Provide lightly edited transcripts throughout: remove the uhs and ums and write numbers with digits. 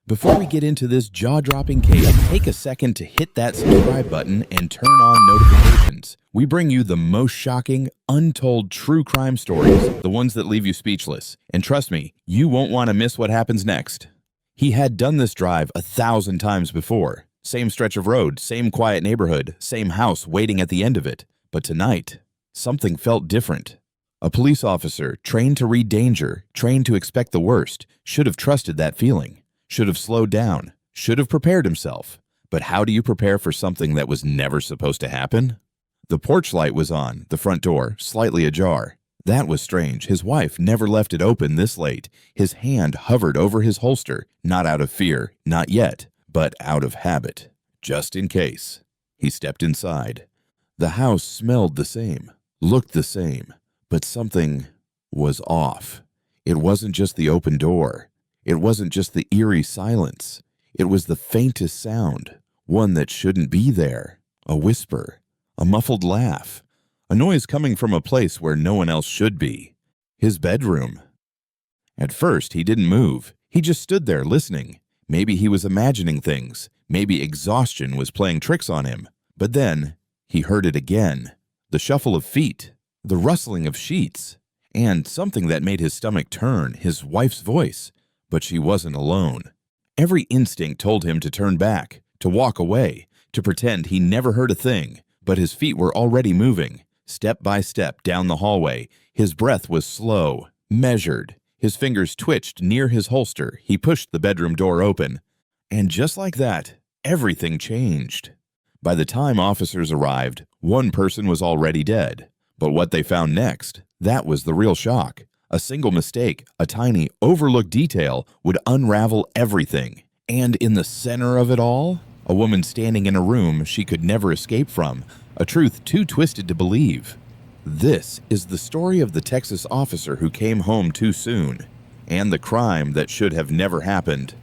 Before we get into this jaw-dropping case, take a second to hit that subscribe button and turn on notifications. We bring you the most shocking, untold true crime stories, the ones that leave you speechless. And trust me, you won't want to miss what happens next. He had done this drive 1,000 times before. Same stretch of road, same quiet neighborhood, same house waiting at the end of it. But tonight, something felt different. A police officer, trained to read danger, trained to expect the worst, should have trusted that feeling. Should have slowed down, should have prepared himself. But how do you prepare for something that was never supposed to happen? The porch light was on, the front door slightly ajar. That was strange. His wife never left it open this late. His hand hovered over his holster, not out of fear, not yet, but out of habit. Just in case. He stepped inside. The house smelled the same, looked the same, but something was off. It wasn't just the open door. It wasn't just the eerie silence. It was the faintest sound, one that shouldn't be there. A whisper, a muffled laugh, a noise coming from a place where no one else should be. His bedroom. At first, he didn't move. He just stood there listening. Maybe he was imagining things. Maybe exhaustion was playing tricks on him. But then, he heard it again. The shuffle of feet, the rustling of sheets, and something that made his stomach turn, his wife's voice. But she wasn't alone. Every instinct told him to turn back, to walk away, to pretend he never heard a thing, but his feet were already moving, step by step down the hallway. His breath was slow, measured. His fingers twitched near his holster. He pushed the bedroom door open. And just like that, everything changed. By the time officers arrived, one person was already dead. But what they found next, that was the real shock. A single mistake, a tiny, overlooked detail would unravel everything. And in the center of it all, a woman standing in a room she could never escape from, a truth too twisted to believe. This is the story of the Texas officer who came home too soon, and the crime that should have never happened.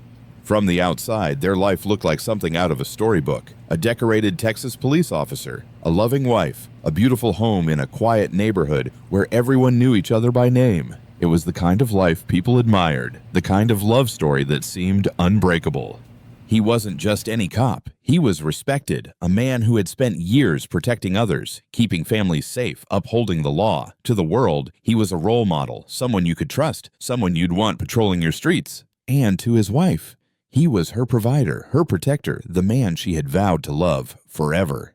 From the outside, their life looked like something out of a storybook. A decorated Texas police officer, a loving wife, a beautiful home in a quiet neighborhood where everyone knew each other by name. It was the kind of life people admired, the kind of love story that seemed unbreakable. He wasn't just any cop. He was respected, a man who had spent years protecting others, keeping families safe, upholding the law. To the world, he was a role model, someone you could trust, someone you'd want patrolling your streets. And to his wife, he was her provider, her protector, the man she had vowed to love forever.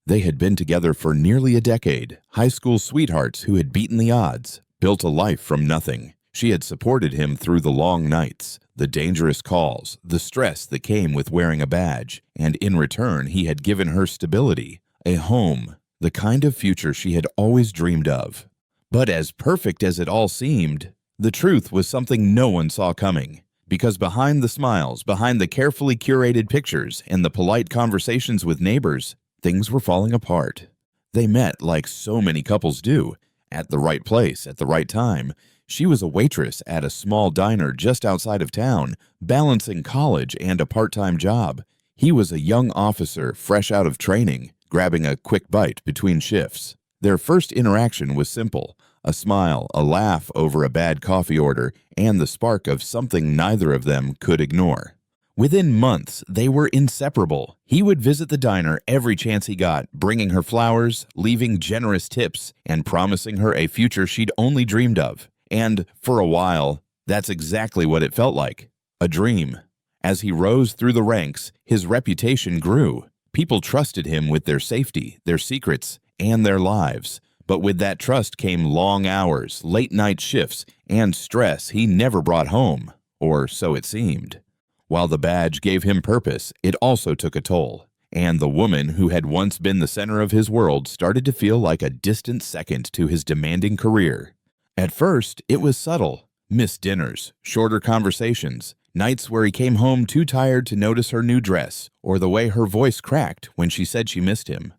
They had been together for nearly a decade, high school sweethearts who had beaten the odds, built a life from nothing. She had supported him through the long nights, the dangerous calls, the stress that came with wearing a badge, and in return he had given her stability, a home, the kind of future she had always dreamed of. But as perfect as it all seemed, the truth was something no one saw coming. Because behind the smiles, behind the carefully curated pictures, and the polite conversations with neighbors, things were falling apart. They met like so many couples do, at the right place, at the right time. She was a waitress at a small diner just outside of town, balancing college and a part-time job. He was a young officer fresh out of training, grabbing a quick bite between shifts. Their first interaction was simple. A smile, a laugh over a bad coffee order, and the spark of something neither of them could ignore. Within months, they were inseparable. He would visit the diner every chance he got, bringing her flowers, leaving generous tips, and promising her a future she'd only dreamed of. And for a while, that's exactly what it felt like. A dream. As he rose through the ranks, his reputation grew. People trusted him with their safety, their secrets, and their lives. But with that trust came long hours, late-night shifts, and stress he never brought home, or so it seemed. While the badge gave him purpose, it also took a toll, and the woman who had once been the center of his world started to feel like a distant second to his demanding career. At first, it was subtle. Missed dinners, shorter conversations, nights where he came home too tired to notice her new dress, or the way her voice cracked when she said she missed him.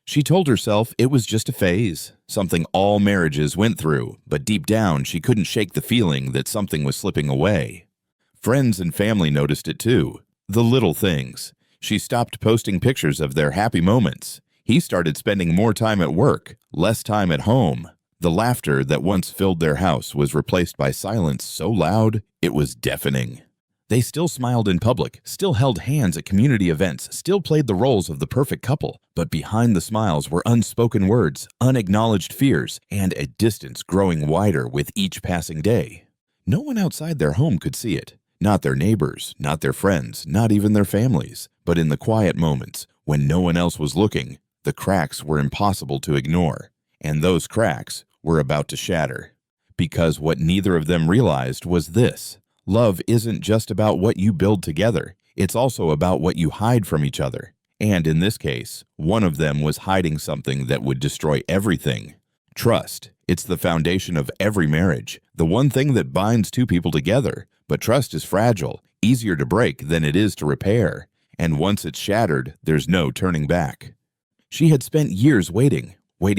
She told herself it was just a phase, something all marriages went through, but deep down she couldn't shake the feeling that something was slipping away. Friends and family noticed it too. The little things. She stopped posting pictures of their happy moments. He started spending more time at work, less time at home. The laughter that once filled their house was replaced by silence so loud it was deafening. They still smiled in public, still held hands at community events, still played the roles of the perfect couple, but behind the smiles were unspoken words, unacknowledged fears, and a distance growing wider with each passing day. No one outside their home could see it. Not their neighbors, not their friends, not even their families. But in the quiet moments, when no one else was looking, the cracks were impossible to ignore. And those cracks were about to shatter. Because what neither of them realized was this: love isn't just about what you build together. It's also about what you hide from each other. And in this case, one of them was hiding something that would destroy everything. Trust. It's the foundation of every marriage, the one thing that binds two people together. But trust is fragile, easier to break than it is to repair. And once it's shattered, there's no turning back. She had spent years waiting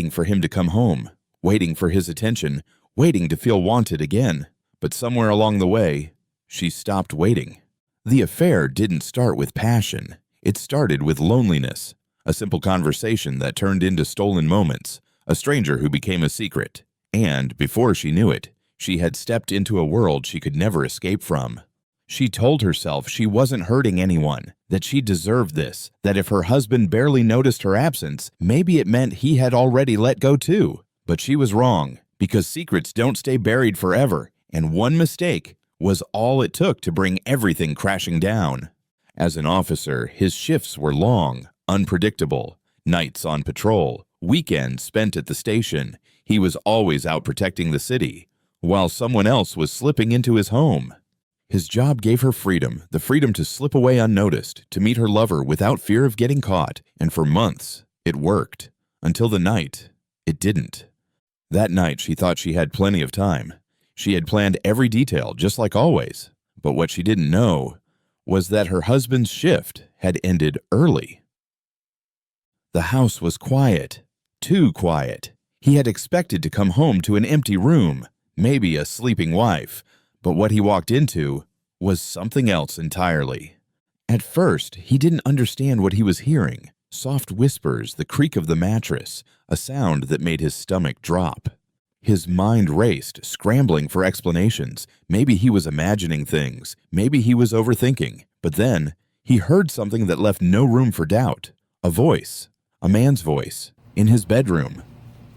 for him to come home, waiting for his attention, waiting to feel wanted again. But somewhere along the way, she stopped waiting. The affair didn't start with passion. It started with loneliness, a simple conversation that turned into stolen moments, a stranger who became a secret. And before she knew it, she had stepped into a world she could never escape from. She told herself she wasn't hurting anyone, that she deserved this, that if her husband barely noticed her absence, maybe it meant he had already let go too. But she was wrong, because secrets don't stay buried forever, and one mistake was all it took to bring everything crashing down. As an officer, his shifts were long, unpredictable, nights on patrol, weekends spent at the station. He was always out protecting the city, while someone else was slipping into his home. His job gave her freedom, the freedom to slip away unnoticed, to meet her lover without fear of getting caught, and for months, it worked. Until the night, it didn't. That night, she thought she had plenty of time. She had planned every detail, just like always. But what she didn't know was that her husband's shift had ended early. The house was quiet, too quiet. He had expected to come home to an empty room, maybe a sleeping wife, but what he walked into was something else entirely. At first, he didn't understand what he was hearing. Soft whispers, the creak of the mattress, a sound that made his stomach drop. His mind raced, scrambling for explanations. Maybe he was imagining things. Maybe he was overthinking. But then, he heard something that left no room for doubt. A voice, a man's voice, in his bedroom.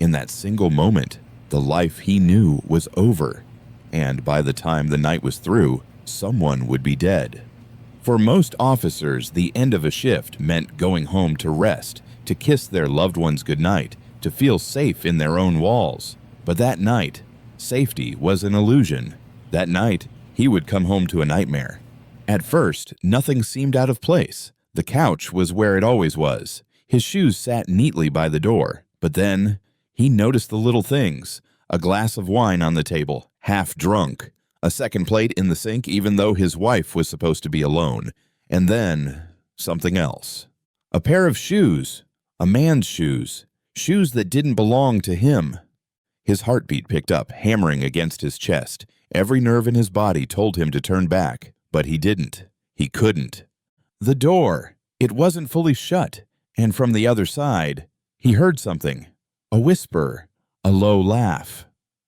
In that single moment, the life he knew was over. And by the time the night was through, someone would be dead. For most officers, the end of a shift meant going home to rest, to kiss their loved ones goodnight, to feel safe in their own walls. But that night, safety was an illusion. That night, he would come home to a nightmare. At first, nothing seemed out of place. The couch was where it always was. His shoes sat neatly by the door. But then, he noticed the little things. A glass of wine on the table, half drunk. A second plate in the sink even though his wife was supposed to be alone. And then, something else. A pair of shoes. A man's shoes. Shoes that didn't belong to him. His heartbeat picked up, hammering against his chest. Every nerve in his body told him to turn back, but he didn't. He couldn't. The door. It wasn't fully shut, and from the other side, he heard something. A whisper, a low laugh.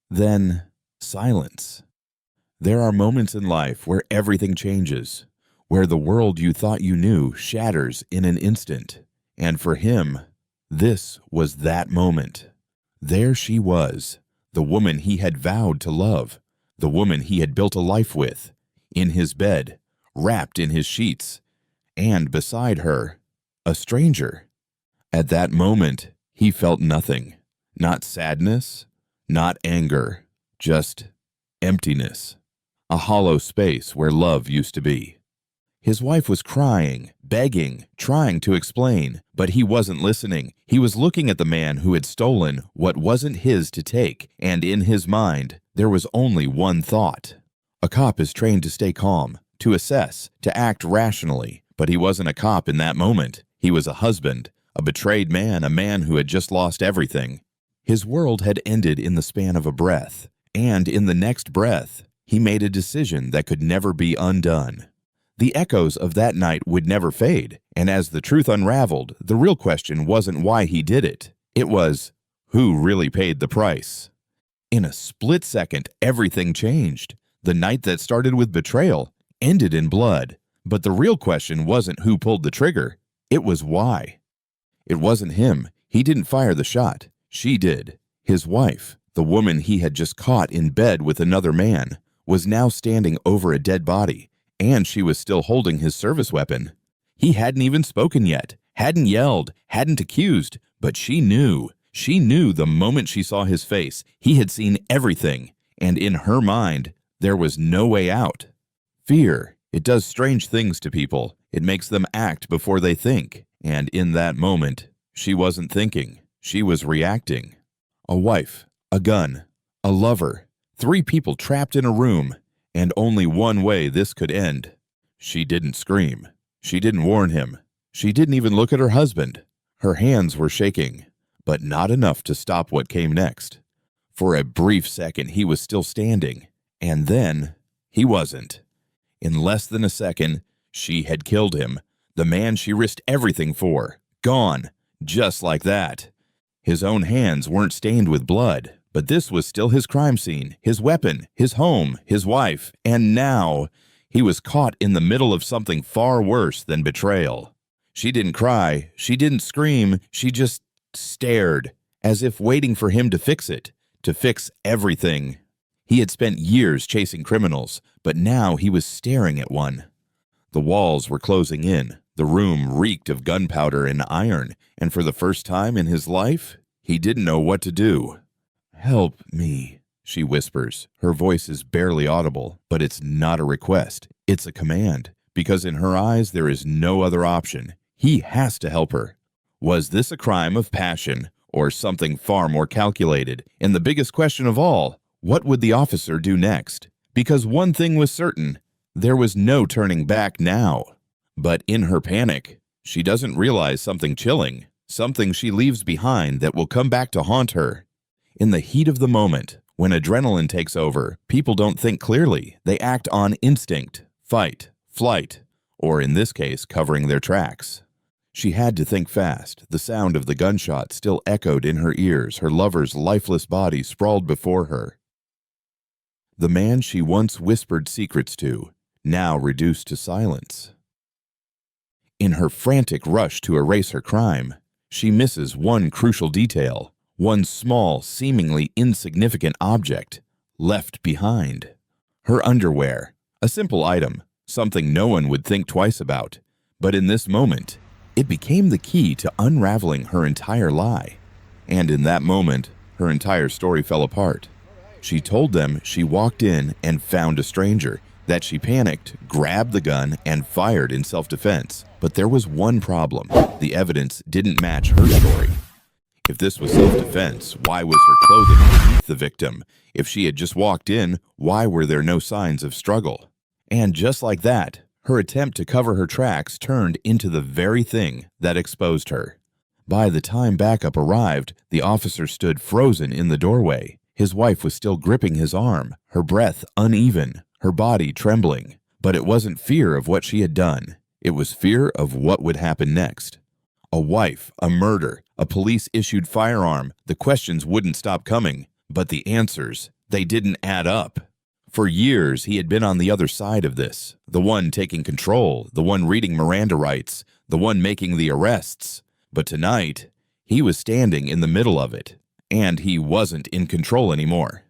Then, silence. There are moments in life where everything changes, where the world you thought you knew shatters in an instant. And for him, this was that moment. There she was, the woman he had vowed to love, the woman he had built a life with, in his bed, wrapped in his sheets, and beside her, a stranger. At that moment, he felt nothing, not sadness, not anger, just emptiness, a hollow space where love used to be. His wife was crying, begging, trying to explain, but he wasn't listening. He was looking at the man who had stolen what wasn't his to take, and in his mind, there was only one thought. A cop is trained to stay calm, to assess, to act rationally, but he wasn't a cop in that moment. He was a husband, a betrayed man, a man who had just lost everything. His world had ended in the span of a breath, and in the next breath, he made a decision that could never be undone. The echoes of that night would never fade, and as the truth unraveled, the real question wasn't why he did it. It was, who really paid the price? In a split second, everything changed. The night that started with betrayal ended in blood. But the real question wasn't who pulled the trigger. It was why. It wasn't him. He didn't fire the shot. She did. His wife, the woman he had just caught in bed with another man, was now standing over a dead body, and she was still holding his service weapon. He hadn't even spoken yet, hadn't yelled, hadn't accused, but she knew. She knew the moment she saw his face. He had seen everything, and in her mind, there was no way out. Fear, it does strange things to people. It makes them act before they think, and in that moment, she wasn't thinking. She was reacting. A wife, a gun, a lover, 3 people trapped in a room, and only one way this could end. She didn't scream. She didn't warn him. She didn't even look at her husband. Her hands were shaking, but not enough to stop what came next. For a brief second, he was still standing, and then he wasn't. In less than a second, she had killed him, the man she risked everything for, gone, just like that. His own hands weren't stained with blood, but this was still his crime scene, his weapon, his home, his wife, and now he was caught in the middle of something far worse than betrayal. She didn't cry, she didn't scream, she just stared, as if waiting for him to fix it, to fix everything. He had spent years chasing criminals, but now he was staring at one. The walls were closing in, the room reeked of gunpowder and iron, and for the first time in his life, he didn't know what to do. "Help me," she whispers. Her voice is barely audible, but it's not a request, it's a command, because in her eyes there is no other option. He has to help her. Was this a crime of passion, or something far more calculated? And the biggest question of all, what would the officer do next? Because one thing was certain, there was no turning back now. But in her panic, she doesn't realize something chilling, something she leaves behind that will come back to haunt her. In the heat of the moment, when adrenaline takes over, people don't think clearly. They act on instinct, fight, flight, or in this case, covering their tracks. She had to think fast. The sound of the gunshot still echoed in her ears, her lover's lifeless body sprawled before her. The man she once whispered secrets to, now reduced to silence. In her frantic rush to erase her crime, she misses one crucial detail, one small, seemingly insignificant object left behind. Her underwear, a simple item, something no one would think twice about. But in this moment, it became the key to unraveling her entire lie. And in that moment, her entire story fell apart. She told them she walked in and found a stranger, that she panicked, grabbed the gun, and fired in self-defense. But there was one problem. The evidence didn't match her story. If this was self-defense, why was her clothing beneath the victim? If she had just walked in, why were there no signs of struggle? And just like that, her attempt to cover her tracks turned into the very thing that exposed her. By the time backup arrived, the officer stood frozen in the doorway. His wife was still gripping his arm, her breath uneven, her body trembling. But it wasn't fear of what she had done. It was fear of what would happen next. A wife, a murder, a police-issued firearm. The questions wouldn't stop coming, but the answers, they didn't add up. For years, he had been on the other side of this, the one taking control, the one reading Miranda rights, the one making the arrests. But tonight, he was standing in the middle of it, and he wasn't in control anymore.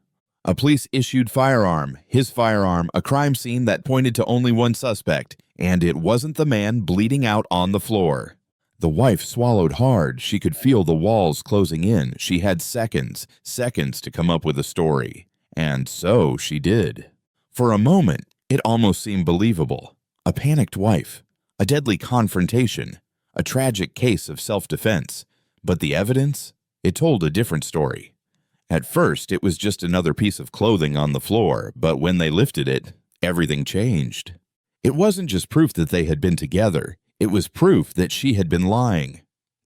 A police-issued firearm, his firearm, a crime scene that pointed to only one suspect, and it wasn't the man bleeding out on the floor. The wife swallowed hard. She could feel the walls closing in. She had seconds to come up with a story. And so she did. For a moment, it almost seemed believable. A panicked wife, a deadly confrontation, a tragic case of self-defense. But the evidence? It told a different story. At first, it was just another piece of clothing on the floor, but when they lifted it, everything changed. It wasn't just proof that they had been together. It was proof that she had been lying.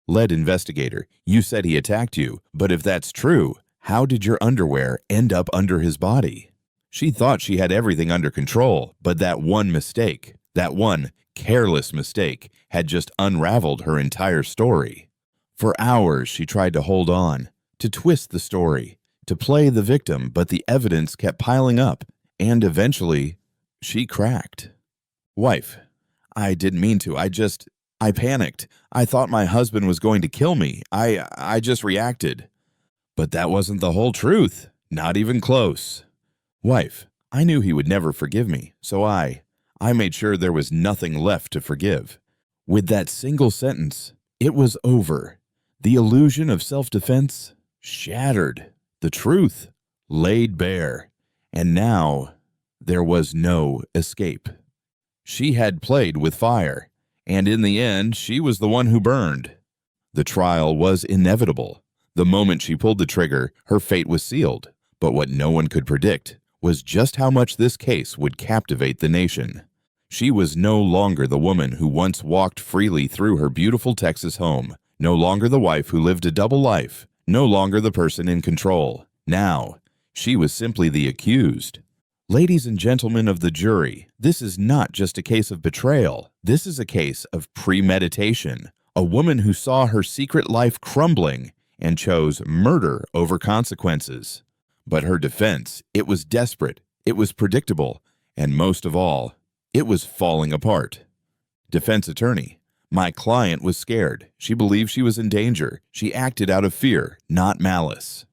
"Lead investigator, you said he attacked you, but if that's true, how did your underwear end up under his body?" She thought she had everything under control, but that one mistake, that one careless mistake, had just unraveled her entire story. For hours, she tried to hold on, to twist the story, to play the victim, but the evidence kept piling up, and eventually, she cracked. Wife, I didn't mean to. I panicked. I thought my husband was going to kill me. I just reacted. But that wasn't the whole truth. Not even close. Wife, I knew he would never forgive me, so I made sure there was nothing left to forgive. With that single sentence, it was over. The illusion of self-defense shattered. The truth laid bare. And now there was no escape. She had played with fire, and in the end, she was the one who burned. The trial was inevitable. The moment she pulled the trigger, her fate was sealed. But what no one could predict was just how much this case would captivate the nation. She was no longer the woman who once walked freely through her beautiful Texas home, no longer the wife who lived a double life, no longer the person in control. Now, she was simply the accused. Ladies and gentlemen of the jury, this is not just a case of betrayal. This is a case of premeditation. A woman who saw her secret life crumbling and chose murder over consequences. But her defense, it was desperate, it was predictable, and most of all, it was falling apart. Defense attorney, my client was scared. She believed she was in danger. She acted out of fear, not malice.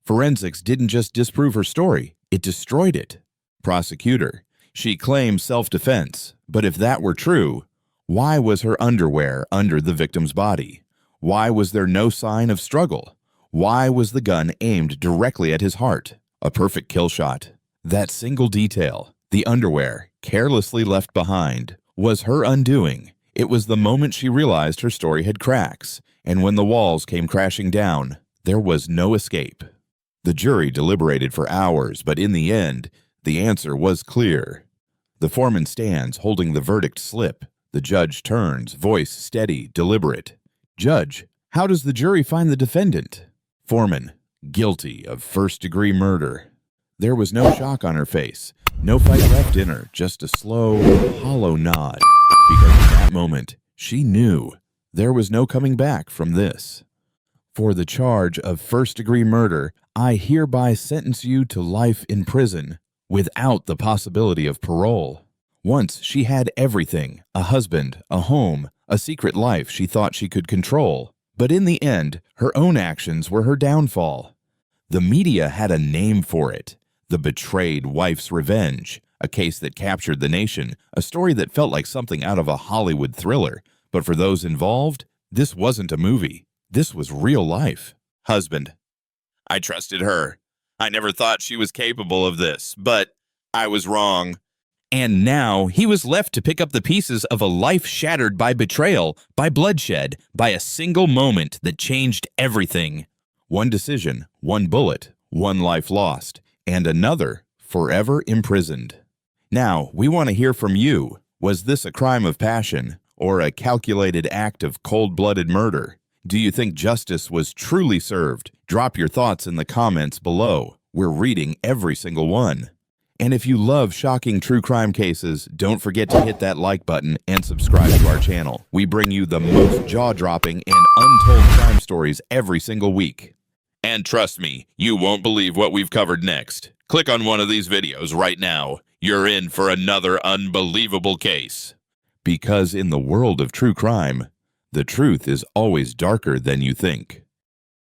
Forensics didn't just disprove her story, it destroyed it. Prosecutor, she claimed self-defense, but if that were true, why was her underwear under the victim's body? Why was there no sign of struggle? Why was the gun aimed directly at his heart? A perfect kill shot. That single detail, the underwear, carelessly left behind, was her undoing. It was the moment she realized her story had cracks, and when the walls came crashing down, there was no escape. The jury deliberated for hours, but in the end, the answer was clear. The foreman stands holding the verdict slip. The judge turns, voice steady, deliberate. Judge, how does the jury find the defendant? Foreman, guilty of first-degree murder. There was no shock on her face, no fight left in her, just a slow, hollow nod. Because in that moment, she knew there was no coming back from this. For the charge of first-degree murder, I hereby sentence you to life in prison without the possibility of parole. Once she had everything, a husband, a home, a secret life she thought she could control. But in the end, her own actions were her downfall. The media had a name for it, the betrayed wife's revenge, a case that captured the nation, a story that felt like something out of a Hollywood thriller. But for those involved, this wasn't a movie. This was real life. Husband, I trusted her. I never thought she was capable of this, but I was wrong. And now he was left to pick up the pieces of a life shattered by betrayal, by bloodshed, by a single moment that changed everything. One decision, one bullet, one life lost, and another forever imprisoned. Now, we want to hear from you. Was this a crime of passion or a calculated act of cold-blooded murder? Do you think justice was truly served? Drop your thoughts in the comments below. We're reading every single one. And if you love shocking true crime cases, don't forget to hit that like button and subscribe to our channel. We bring you the most jaw-dropping and untold crime stories every single week. And trust me, you won't believe what we've covered next. Click on one of these videos right now. You're in for another unbelievable case. Because in the world of true crime, the truth is always darker than you think.